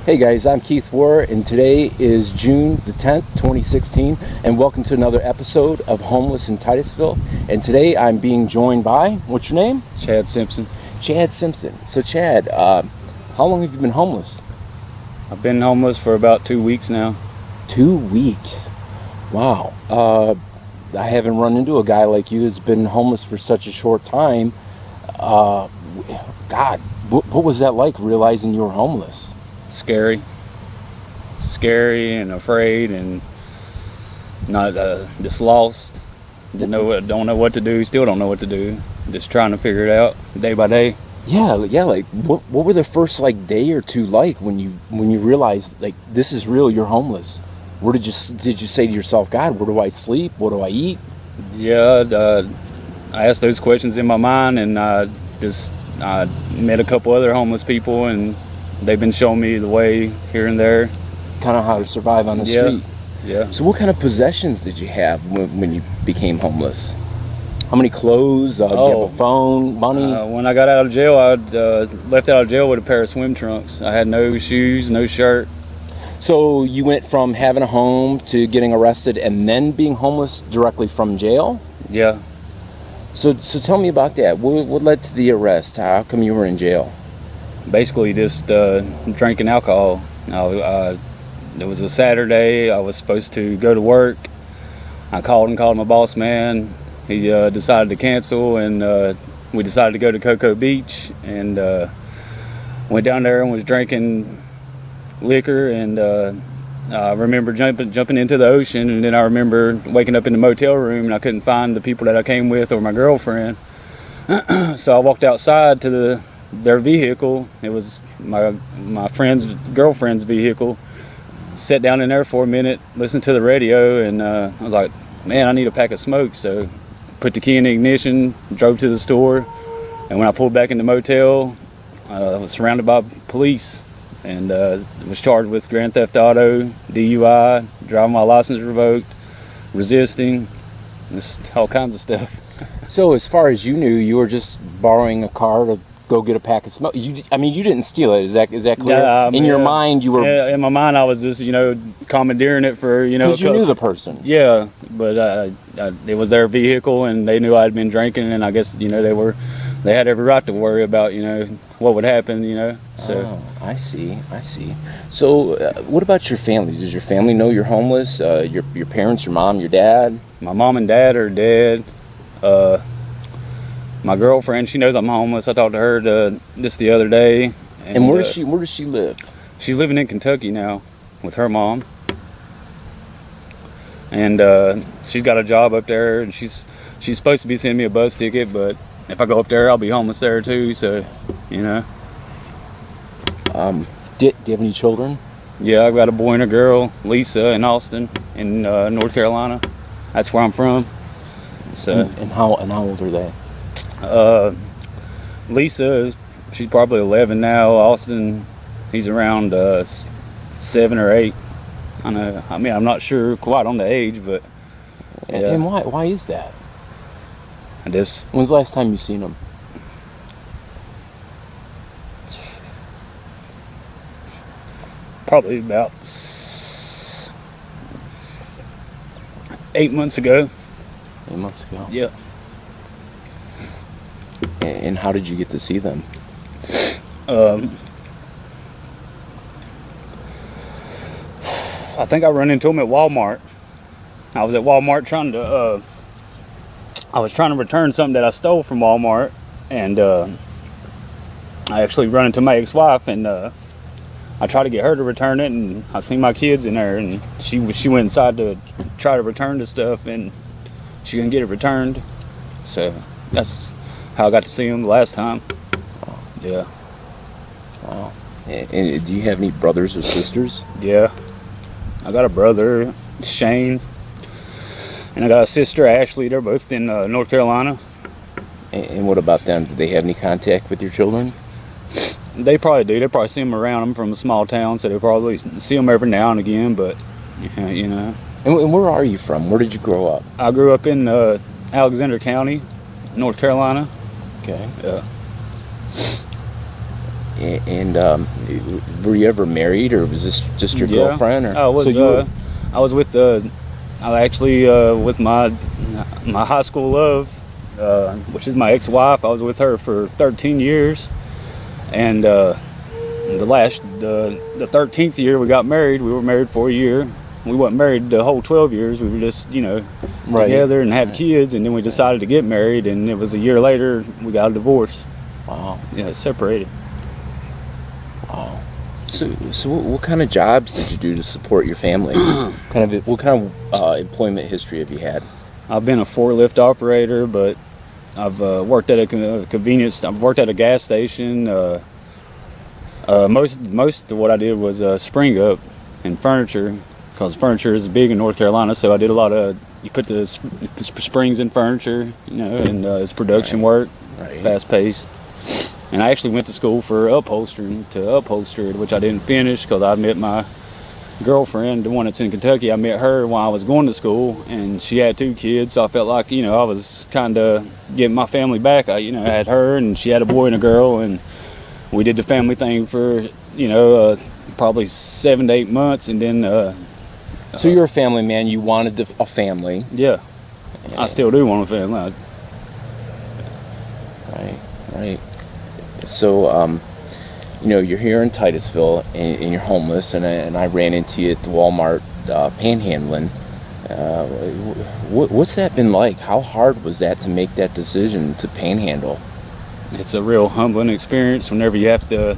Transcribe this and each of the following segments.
Hey guys, I'm Keith War, and today is June the 10th, 2016, and welcome to another episode of Homeless in Titusville. And today I'm being joined by, what's your name? Chad Simpson. Chad Simpson. So Chad, how long have you been homeless? I've been homeless for about 2 weeks now. 2 weeks. Wow. I haven't run into a guy like you that's been homeless for such a short time. God, what was that like, realizing you were homeless? Scary and afraid and not just lost. Don't know what to do. Still don't know what to do. Just trying to figure it out day by day. Yeah. Like, what were the first day or two like when you realized this is real? You're homeless. Where did you say to yourself, God, where do I sleep? What do I eat? Yeah, I asked those questions in my mind, and I met a couple other homeless people, and they've been showing me the way here and there. Kind of how to survive on the street. Yeah. So what kind of possessions did you have when you became homeless? How many clothes? Did you have a phone, money? When I got out of jail, I left out of jail with a pair of swim trunks. I had no shoes, no shirt. So you went from having a home to getting arrested and then being homeless directly from jail? Yeah. So tell me about that. What led to the arrest? How come you were in jail? Basically just drinking alcohol. It was a Saturday. I was supposed to go to work. I called my boss man. He decided to cancel, and we decided to go to Cocoa Beach, and went down there and was drinking liquor, and I remember jumping into the ocean, and then I remember waking up in the motel room, and I couldn't find the people that I came with or my girlfriend. So I walked outside to their vehicle. It was my friend's girlfriend's vehicle. Sat down in there for a minute, listened to the radio, and I was like, man, I need a pack of smoke. So put the key in the ignition, drove to the store, and when I pulled back in the motel, I was surrounded by police, and was charged with grand theft auto, DUI, driving my license revoked, resisting, just all kinds of stuff. So as far as you knew, you were just borrowing a car to go get a pack of smoke. You didn't steal it. Is that clear? Yeah, in your mind, you were. Yeah, in my mind, I was just commandeering it for Because you knew the person. Yeah, but it was their vehicle, and they knew I'd been drinking, and I guess they had every right to worry about what would happen. So. Oh, I see. So what about your family? Does your family know you're homeless? Your parents, your mom, your dad? My mom and dad are dead. My girlfriend, she knows I'm homeless. I talked to her just the other day. And where does she live? She's living in Kentucky now with her mom. And she's got a job up there, and she's supposed to be sending me a bus ticket, but if I go up there, I'll be homeless there too, so, Do you have any children? Yeah, I've got a boy and a girl, Lisa in Austin, in North Carolina. That's where I'm from. So. And how old are they? Lisa, she's probably 11 now. Austin, he's around 7 or 8. I know. I'm not sure quite on the age, but yeah. And why is that? When's the last time you seen him? Probably about 8 months ago. 8 months ago. Yeah. And how did you get to see them? I think I run into them at Walmart. I was at Walmart trying to return something that I stole from Walmart, and I actually run into my ex-wife, and I tried to get her to return it, and I seen my kids in there, and she went inside to try to return the stuff, and she couldn't get it returned. So that's how I got to see them the last time. Wow. Yeah. Wow. And do you have any brothers or sisters? Yeah. I got a brother, Shane, and I got a sister, Ashley. They're both in North Carolina. And what about them? Do they have any contact with your children? They probably do. They probably see them around. I'm from a small town, so they probably see them every now and again, but, And where are you from? Where did you grow up? I grew up in Alexander County, North Carolina. Okay. Yeah. And were you ever married, or was this just your Yeah. girlfriend? Or I was. so you were, I was with I was actually with my high school love, which is my ex-wife. I was with her for 13 years, and the 13th year we got married. We were married for a year. We weren't married the whole 12 years. We were just, right. together and had kids, and then we decided to get married, and it was a year later we got a divorce. Wow. Yeah, separated. Wow. So what kind of jobs did you do to support your family? What kind of employment history have you had? I've been a forklift operator, but I've worked at a convenience. I've worked at a gas station. Most of what I did was spring up and furniture, because furniture is big in North Carolina. So I did a lot of, you put the springs in furniture, and it's production work, fast paced. And I actually went to school for upholstery, which I didn't finish because I met my girlfriend, the one that's in Kentucky. I met her while I was going to school, and she had 2 kids. So I felt like, I was kind of getting my family back. I had her, and she had a boy and a girl, and we did the family thing for, probably 7 to 8 months, and then. So you're a family man. You wanted a family. Yeah, I still do want a family. Right. So, you're here in Titusville, and you're homeless, and I ran into you at the Walmart panhandling. What's that been like? How hard was that to make that decision to panhandle? It's a real humbling experience whenever you have to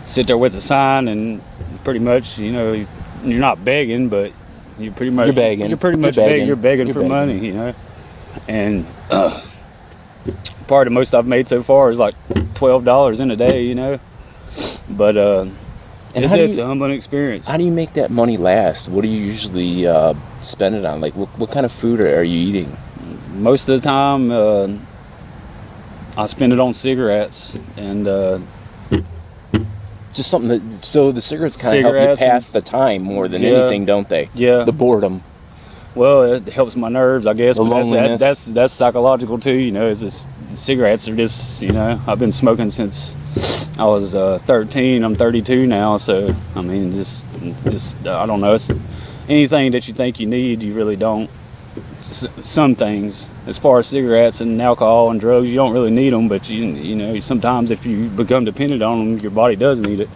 sit there with a sign and pretty much, you're not begging, but you're pretty much begging. You're pretty much begging. You're begging for money, and part of most I've made so far is like $12 in a day, But it's a humbling experience. How do you make that money last? What do you usually spend it on? Like, what kind of food are you eating? Most of the time, I spend it on cigarettes and. Just something that, so the cigarettes kind of help you pass the time more than anything, don't they? Yeah. The boredom. Well, it helps my nerves, I guess. The loneliness. That's psychological too. It's just cigarettes are just. I've been smoking since I was 13. I'm 32 now, so I mean, just I don't know. It's anything that you think you need, you really don't. Some things, as far as cigarettes and alcohol and drugs, you don't really need them, but sometimes if you become dependent on them, your body does need it.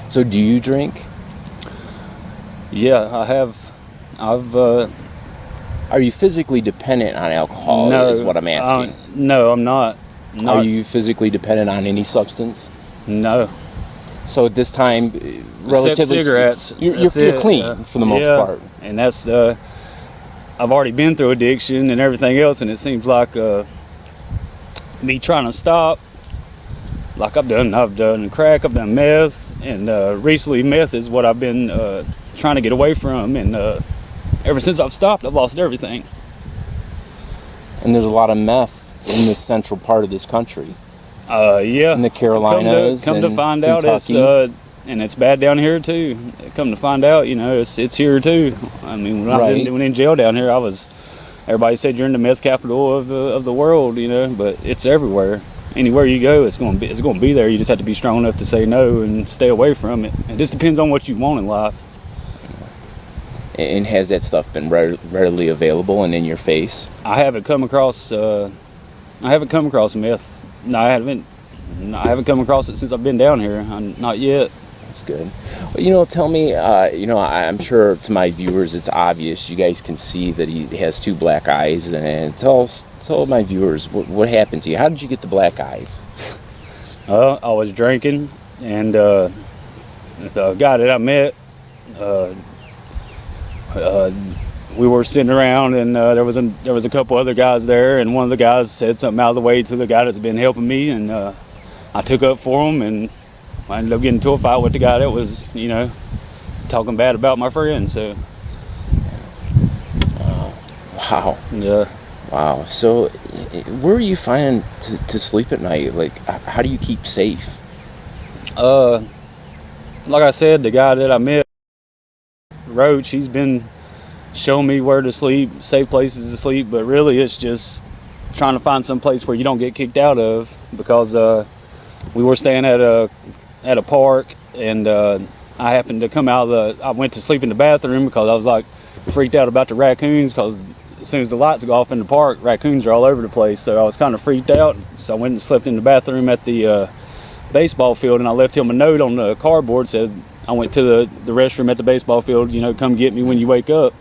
So do you drink? Yeah, I have. Are you physically dependent on alcohol? No, is what I'm asking. No, I'm not. Are you physically dependent on any substance? No. So at this time, relatively, except cigarettes. You're clean for the most part. And that's. I've already been through addiction and everything else, and it seems like me trying to stop. Like I've done crack, I've done meth, and recently meth is what I've been trying to get away from. And ever since I've stopped, I've lost everything. And there's a lot of meth in the central part of this country. Yeah. In the Carolinas. Come to find out, Kentucky. and it's bad down here too. Come to find out, it's here too. I mean, when I was in jail down here, everybody said you're in the meth capital of the world, but it's everywhere. Anywhere you go, it's going to be there. You just have to be strong enough to say no and stay away from it. It just depends on what you want in life. And has that stuff been readily available and in your face? I haven't come across meth. No, I haven't. I haven't come across it since I've been down here. Not yet. That's good. Well, tell me, I'm sure to my viewers it's obvious. You guys can see that he has 2 black eyes. And tell my viewers, what happened to you? How did you get the black eyes? I was drinking, and the guy that I met, we were sitting around, and there was a couple other guys there, and one of the guys said something out of the way to the guy that's been helping me, and I took up for him, and I ended up getting into a fight with the guy that was, talking bad about my friend. So. Wow. Yeah. Wow. So, where are you finding to sleep at night? Like, how do you keep safe? Like I said, the guy that I met, Roach, he's been showing me where to sleep, safe places to sleep, but really it's just trying to find some place where you don't get kicked out of, because we were staying at a park, and I happened to come out of I went to sleep in the bathroom because I was like freaked out about the raccoons, because as soon as the lights go off in the park, raccoons are all over the place. So I was kind of freaked out. So I went and slept in the bathroom at the baseball field, and I left him a note on the cardboard, said I went to the restroom at the baseball field, come get me when you wake up.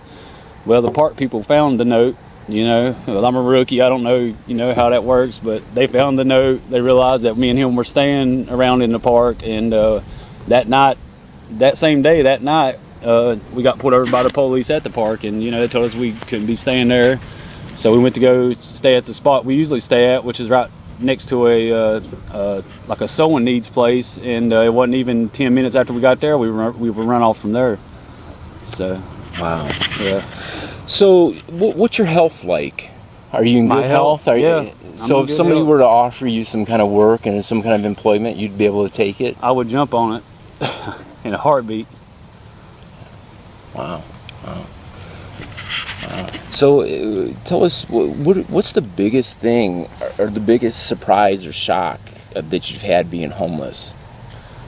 Well, the park people found the note. Well, I'm a rookie, I don't know how that works, but they found the note. They realized that me and him were staying around in the park, and that same day, we got pulled over by the police at the park, and they told us we couldn't be staying there. So we went to go stay at the spot we usually stay at, which is right next to like a sewing needs place, and it wasn't even 10 minutes after we got there, we were run off from there. So wow. Yeah. So what's your health like? Are you in good health? Yeah. So if somebody were to offer you some kind of work and some kind of employment, you'd be able to take it? I would jump on it in a heartbeat. Wow. So tell us, what's the biggest thing or the biggest surprise or shock that you've had being homeless?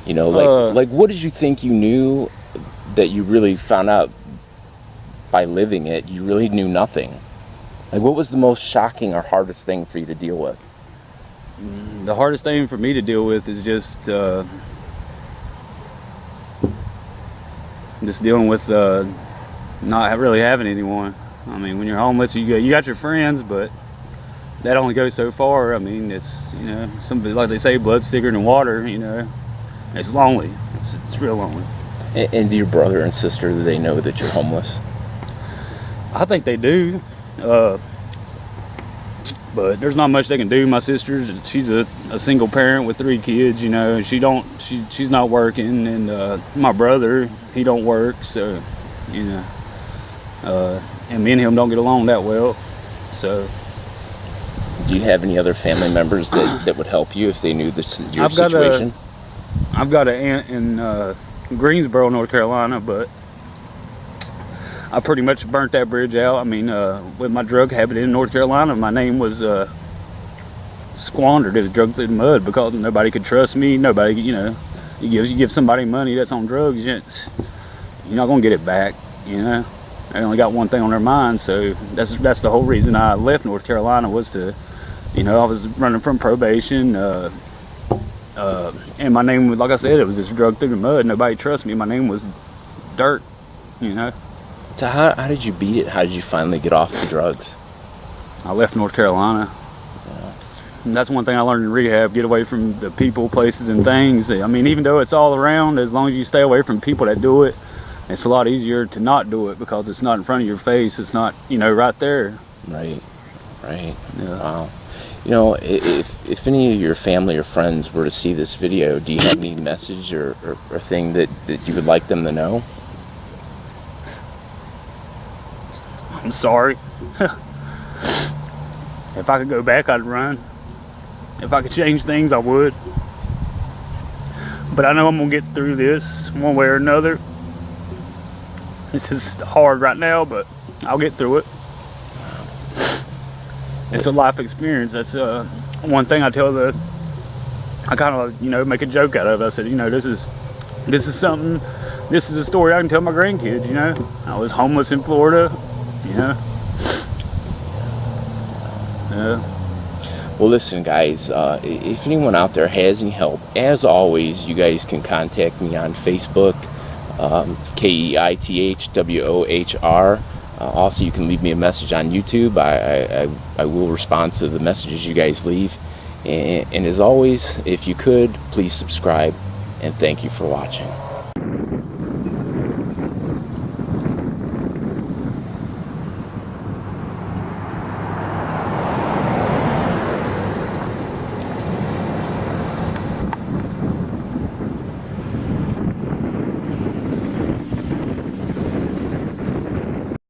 Like what did you think you knew that you really found out by living it? You really knew nothing. Like, what was the most shocking or hardest thing for you to deal with? The hardest thing for me to deal with is just dealing with not really having anyone. I mean, when you're homeless, you got your friends, but that only goes so far. I mean, it's somebody, like they say, blood's thicker than water. It's lonely. It's real lonely. And do your brother and sister, do they know that you're homeless? I think they do, but there's not much they can do. My sister, she's a single parent with 3 kids. She's not working, and my brother, he don't work, so and me and him don't get along that well. So, do you have any other family members that would help you if they knew your situation? I've got an aunt in Greensboro, North Carolina, but I pretty much burnt that bridge out. I mean, with my drug habit in North Carolina, my name was squandered. It was drugged through the mud because nobody could trust me. Nobody, you give somebody money that's on drugs, you're not gonna get it back. They only got one thing on their mind. So that's the whole reason I left North Carolina, was to, I was running from probation. And my name was, like I said, it was just drugged through the mud. Nobody trusts me. My name was dirt. So how did you beat it? How did you finally get off the drugs? I left North Carolina. And that's one thing I learned in rehab: get away from the people, places, and things. I mean, even though it's all around, as long as you stay away from people that do it, it's a lot easier to not do it because it's not in front of your face. It's not, right there. Right. Yeah. Wow. If any of your family or friends were to see this video, do you have any message or thing that you would like them to know? I'm sorry. If I could go back, I'd run. If I could change things, I would. But I know I'm going to get through this one way or another. This is hard right now, but I'll get through it. It's a life experience. That's one thing I kind of, make a joke out of. I said, this is something, this is a story I can tell my grandkids, I was homeless in Florida, Yeah. Well, listen, guys, if anyone out there has any help, as always, you guys can contact me on Facebook, KEITHWOHR. Also, you can leave me a message on YouTube. I will respond to the messages you guys leave. And as always, if you could, please subscribe, and thank you for watching.